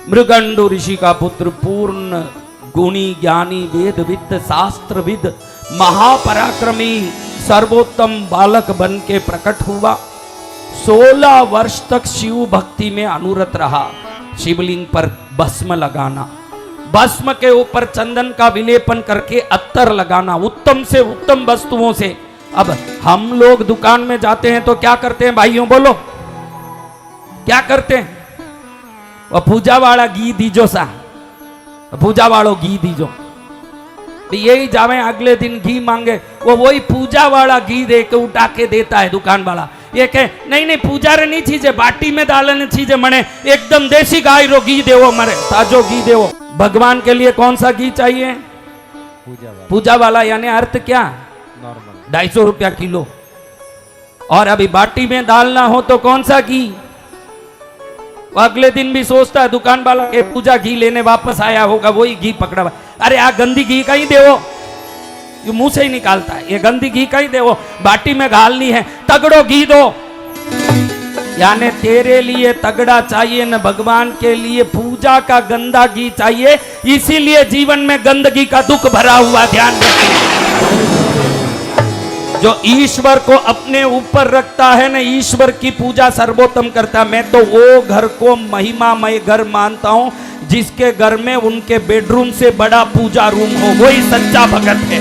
मृगंडु ऋषि का पुत्र, पूर्ण गुणी ज्ञानी वेदविद शास्त्रविद महापराक्रमी सर्वोत्तम बालक बन के प्रकट हुआ। 16 वर्ष तक शिव भक्ति में अनुरत रहा। शिवलिंग पर भस्म लगाना, भस्म के ऊपर चंदन का विलेपन करके अत्तर लगाना, उत्तम से उत्तम वस्तुओं से। अब हम लोग दुकान में जाते हैं तो क्या करते हैं भाइयों, बोलो क्या करते हैं? वो पूजा वाला घी दीजो सा, पूजा वालों घी दीजो, यही जावे अगले दिन घी मांगे, वो वही पूजा वाला घी दे के उठा के देता है दुकान वाला। ये कहे नहीं नहीं पूजा रे नहीं चीजे, बाटी में डालने चीजे मने एकदम देसी गाय रो घी देवो, मरे ताजो घी देवो। भगवान के लिए कौन सा घी चाहिए? पूजा वाला। यानी अर्थ क्या? नॉर्मल 250 रुपया किलो। और अभी बाटी में डालना हो तो कौन सा घी? अगले दिन भी सोचता है दुकान वाला के पूजा घी लेने वापस आया होगा, वही घी पकड़ा हुआ। अरे आ गंदी घी का ही देवो, ये मुंह से ही निकालता है, ये गंदी घी का ही देवो, बाटी में घालनी है, तगड़ो घी दो। यानी तेरे लिए तगड़ा चाहिए न, भगवान के लिए पूजा का गंदा घी चाहिए। इसीलिए जीवन में गंदगी का दुख भरा हुआ, ध्यान रखिए। जो ईश्वर को अपने ऊपर रखता है ना, ईश्वर की पूजा सर्वोत्तम करता। मैं तो वो घर को महिमामय घर मानता हूं जिसके घर में उनके बेडरूम से बड़ा पूजा रूम हो, वही सच्चा भगत है।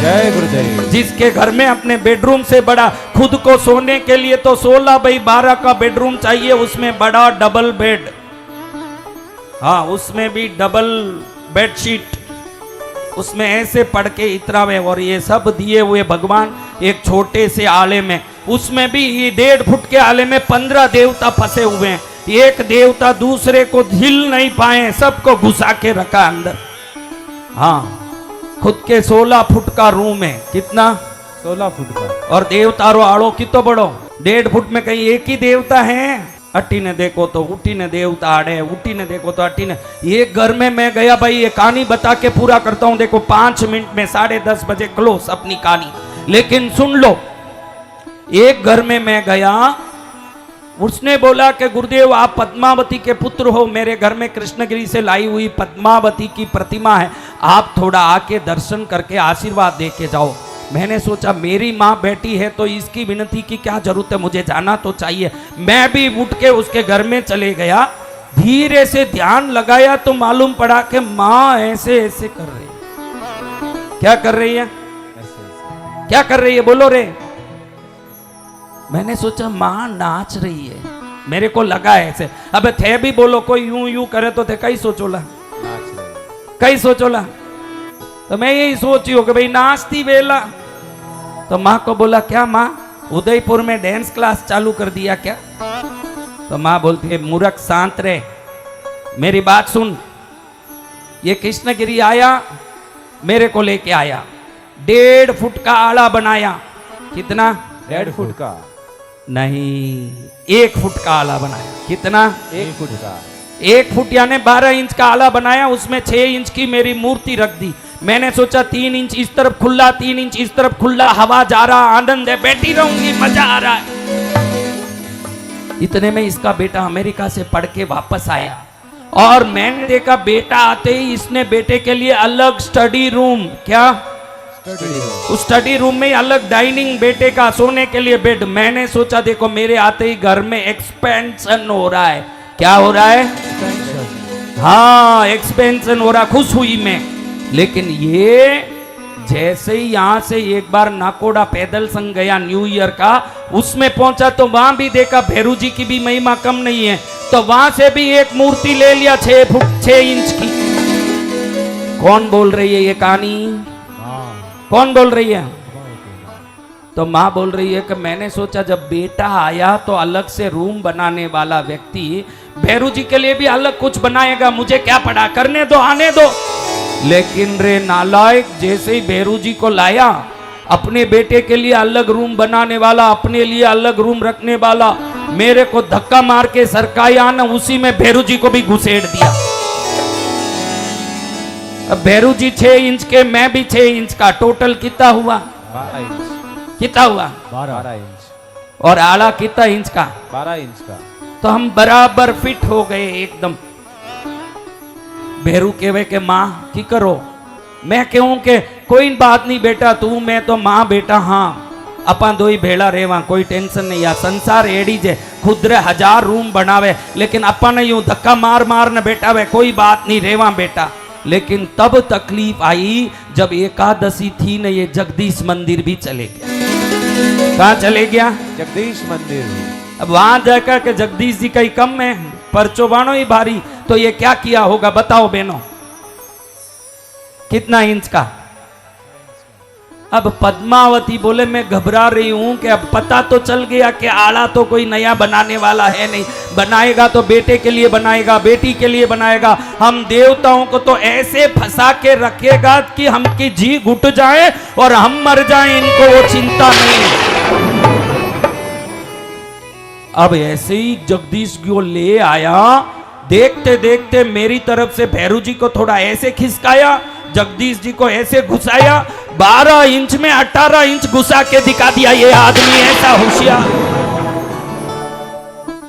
जय गुरुदेव। जिसके घर में अपने बेडरूम से बड़ा, खुद को सोने के लिए तो 16x12 का बेडरूम चाहिए, उसमें बड़ा डबल बेड, हाँ उसमें भी डबल बेडशीट, उसमें ऐसे पढ़ के इतना में, और ये सब दिए हुए भगवान एक छोटे से आले में, उसमें भी ये 1.5 फुट के आले में 15 देवता फंसे हुए हैं। एक देवता दूसरे को हिल नहीं पाए, सबको घुसा के रखा अंदर। हाँ खुद के 16 फुट का रूम है। कितना? 16 फुट का। और देवता रो आड़ो कितो बड़ो, 1.5 फुट में कहीं एक ही देवता है। अट्टी ने देखो तो उठी ने देवता आड़े, उठी ने देखो तो अट्टी ने। एक घर में मैं गया भाई, ये कहानी बता के पूरा करता हूं। देखो 5 मिनट में 10:30 बजे क्लोज अपनी कहानी, लेकिन सुन लो। एक घर में मैं गया, उसने बोला कि गुरुदेव आप पद्मावती के पुत्र हो, मेरे घर में कृष्णगिरी से लाई हुई पद्मावती की प्रतिमा है, आप थोड़ा आके दर्शन करके आशीर्वाद दे के जाओ। मैंने सोचा मेरी माँ बेटी है तो इसकी विनती की क्या जरूरत है, मुझे जाना तो चाहिए। मैं भी उठ के उसके घर में चले गया, धीरे से ध्यान लगाया तो मालूम पड़ा कि माँ ऐसे ऐसे कर रही है। क्या कर रही है? क्या कर रही है बोलो रे? मैंने सोचा माँ नाच रही है, मेरे को लगा ऐसे। अब थे भी बोलो कोई यूं यूं करे तो थे कई सोचोला, कई सोचोला। तो मैं यही सोची हो कि भाई नाचती वेला। तो माँ को बोला क्या माँ उदयपुर में डांस क्लास चालू कर दिया क्या? तो माँ बोलती है मूर्ख शांत रहे, मेरी बात सुन। ये कृष्णगिरी आया, मेरे को लेके आया, 1.5 फुट का आला बनाया। कितना? 1.5 फुट का नहीं, 1 फुट का आला बनाया। कितना? 1 फुट का। 1 फुट यानी 12 इंच का आला बनाया, उसमें 6 इंच की मेरी मूर्ति रख दी। मैंने सोचा 3 इंच इस तरफ खुला, 3 इंच इस तरफ खुला, हवा जा रहा, आनंद है, बैठी रहूंगी, मजा आ रहा है। इतने में इसका बेटा अमेरिका से पढ़ के वापस आया, और मैंने देखा बेटा आते ही इसने बेटे के लिए अलग स्टडी रूम, क्या उस स्टडी रूम में अलग डाइनिंग, बेटे का सोने के लिए बेड। मैंने सोचा देखो मेरे आते ही घर में एक्सपेंशन हो रहा है। क्या हो रहा है? हाँ एक्सपेंशन हो रहा। खुश हुई मैं। लेकिन ये जैसे ही यहां से एक बार नाकोड़ा पैदल संग गया न्यू ईयर का, उसमें पहुंचा तो वहां भी देखा भैरू जी की भी महिमा कम नहीं है, तो वहां से भी एक मूर्ति ले लिया 6 फुट 6 इंच की। कौन बोल रही है ये कहानी? कौन बोल रही है? तो माँ बोल रही है कि मैंने सोचा जब बेटा आया तो अलग से रूम बनाने वाला व्यक्ति भैरू जी के लिए भी अलग कुछ बनाएगा, मुझे क्या पड़ा, करने दो, आने दो। लेकिन रे नालायक, जैसे ही भैरू जी को लाया, अपने बेटे के लिए अलग रूम बनाने वाला, अपने लिए अलग रूम रखने वाला, मेरे को धक्का मार के सरकाया ना, उसी में भैरू जी को भी घुसेड़ दिया। अब भैरू जी 6 इंच के, मैं भी 6 इंच का, टोटल कितना हुआ? 12 इंच। कितना हुआ? 12 इंच। और आला कितना इंच का? 12 इंच का। तो हम बराबर फिट हो गए एकदम। भेरू कहवे के माँ की करो, मैं कहूं के कोई बात नहीं बेटा, तू मैं तो माँ बेटा हाँ अपन दो ही भेड़ा रेवा, कोई टेंशन नहीं। या संसार एड़ी जे खुद रे 1000 रूम बनावे, लेकिन अपन यूं धक्का मार मार न बैठावे, कोई बात नहीं रेवा बेटा। लेकिन तब तकलीफ आई जब एकादशी थी न, ये जगदीश मंदिर भी चले गया। कहाँ चले गया? जगदीश मंदिर। अब वहां जाकर के जगदीश जी कहीं कम में परचो बानो ही भारी, तो ये क्या किया होगा बताओ बहनों, कितना इंच का? अब पद्मावती बोले मैं घबरा रही हूं कि अब पता तो चल गया कि आड़ा तो कोई नया बनाने वाला है नहीं, बनाएगा तो बेटे के लिए बनाएगा, बेटी के लिए बनाएगा, हम देवताओं को तो ऐसे फंसा के रखेगा कि हमकी जी घुट जाए और हम मर जाएं, इनको वो चिंता नहीं। अब ऐसे ही जगदीश को ले आया, देखते देखते मेरी तरफ से भैरू जी को थोड़ा ऐसे खिसकाया, जगदीश जी को ऐसे घुसाया, 12 इंच में 18 इंच घुसा के दिखा दिया ये आदमी ऐसा होशियार।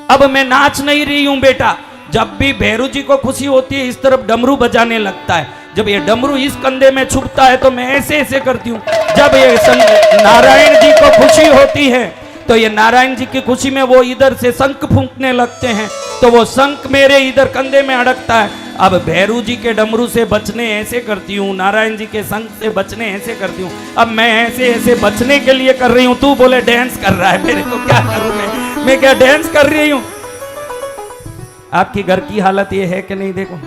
अब मैं नाच नहीं रही हूं बेटा, जब भी भैरू जी को खुशी होती है इस तरफ डमरू बजाने लगता है, जब ये डमरू इस कंधे में छुपता है तो मैं ऐसे ऐसे करती हूं। जब ये नारायण जी को खुशी होती है तो ये नारायण जी की खुशी में वो इधर से शंख फूंकने लगते हैं, तो वो शंख मेरे इधर कंधे में अड़कता है। अब भैरू जी के डमरू से बचने ऐसे करती हूँ, नारायण जी के शंख से बचने ऐसे करती हूँ। अब मैं ऐसे ऐसे बचने के लिए कर रही हूँ, तू बोले डांस कर रहा है, मेरे को क्या करूँ मैं क्या डांस कर रही हूँ? आपकी घर की हालत ये है कि नहीं? देखो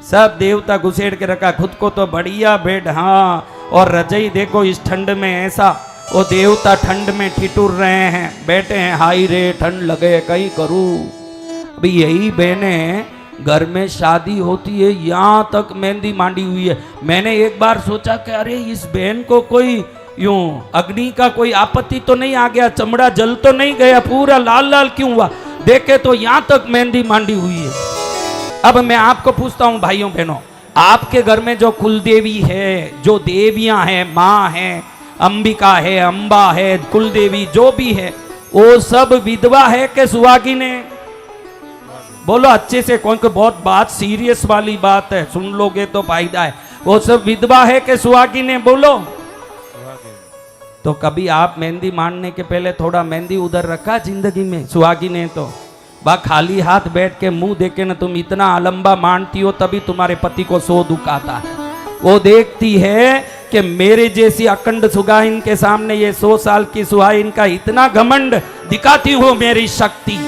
सब देवता घुसेड़ के रखा, खुद को तो बढ़िया बेड, हाँ, और रजाई देखो इस ठंड में ऐसा, वो देवता ठंड में ठिठुर रहे हैं, बैठे हैं, हाई रे ठंड लगे कहीं करूं। अभी यही बहने घर में शादी होती है, यहाँ तक मेहंदी मांडी हुई है। मैंने एक बार सोचा कि अरे इस बहन को कोई यूं अग्नि का कोई आपत्ति तो नहीं आ गया, चमड़ा जल तो नहीं गया, पूरा लाल लाल क्यों हुआ? देखे तो यहाँ तक मेहंदी मांडी हुई है। अब मैं आपको पूछता हूँ भाइयों बहनों, आपके घर में जो कुलदेवी है, जो देवियां हैं, माँ है, अंबिका है, अंबा है, कुलदेवी जो भी है, वो सब विधवा है कि सुहागिन है? बोलो अच्छे से, कौन को बहुत बात सीरियस वाली बात है, सुन लोगे तो फायदा है। वो सब विधवा है कि सुहागिन है? बोलो। तो कभी आप मेहंदी मारने के पहले थोड़ा मेहंदी उधर रखा जिंदगी में? सुहागिन है तो बा खाली हाथ बैठ के मुंह देखे ना तुम इतना आलंबा मानती हो, तभी तुम्हारे पति को 100 दुख आता है। वो देखती है कि मेरे जैसी अखंड सुहागिन के सामने ये 100 साल की सुहागिन का इतना घमंड दिखाती हो मेरी शक्ति।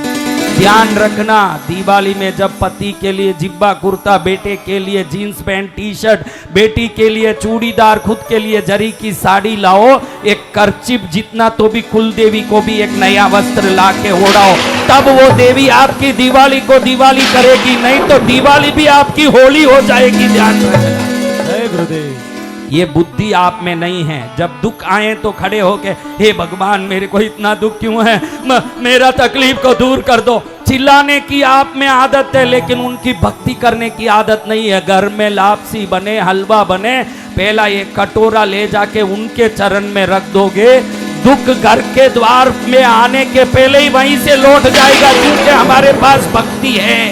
ध्यान रखना, दिवाली में जब पति के लिए जिब्बा कुर्ता, बेटे के लिए जीन्स पैंट टी शर्ट, बेटी के लिए चूड़ीदार, खुद के लिए जरी की साड़ी लाओ, एक करचिप जितना तो भी कुलदेवी को भी एक नया वस्त्र ला के ओढ़ाओ, तब वो देवी आपकी दिवाली को दिवाली करेगी, नहीं तो दिवाली भी आपकी होली हो जाएगी। ध्यान रखना। जय गुरुदेव। ये बुद्धि आप में नहीं है। जब दुख आए तो खड़े होके हे भगवान मेरे को इतना दुख क्यों है, मेरा तकलीफ को दूर कर दो। चिल्लाने की आप में आदत है, लेकिन उनकी भक्ति करने की आदत नहीं है। घर में लापसी बने, हलवा बने, पहला ये कटोरा ले जाके उनके चरण में रख दोगे, दुख घर के द्वार में आने के पहले ही वहीं से लौट जाएगा, क्योंकि हमारे पास भक्ति है।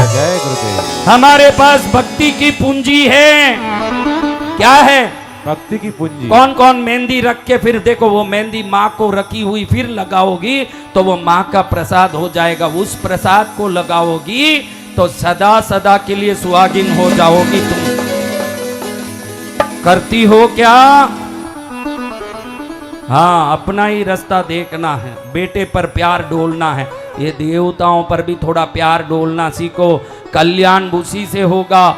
जय गुरुदेव। हमारे पास भक्ति की पूंजी है। क्या है? भक्ति की पूंजी। कौन कौन मेहंदी रख के फिर देखो, वो मेहंदी माँ को रखी हुई फिर लगाओगी तो वो माँ का प्रसाद हो जाएगा। उस प्रसाद को लगाओगी तो सदा सदा के लिए सुहागिन हो जाओगी तुम। करती हो क्या? हाँ, अपना ही रास्ता देखना है, बेटे पर प्यार डोलना है, ये देवताओं पर भी थोड़ा प्यार डोलना सीखो। कल्याण उसी से होगा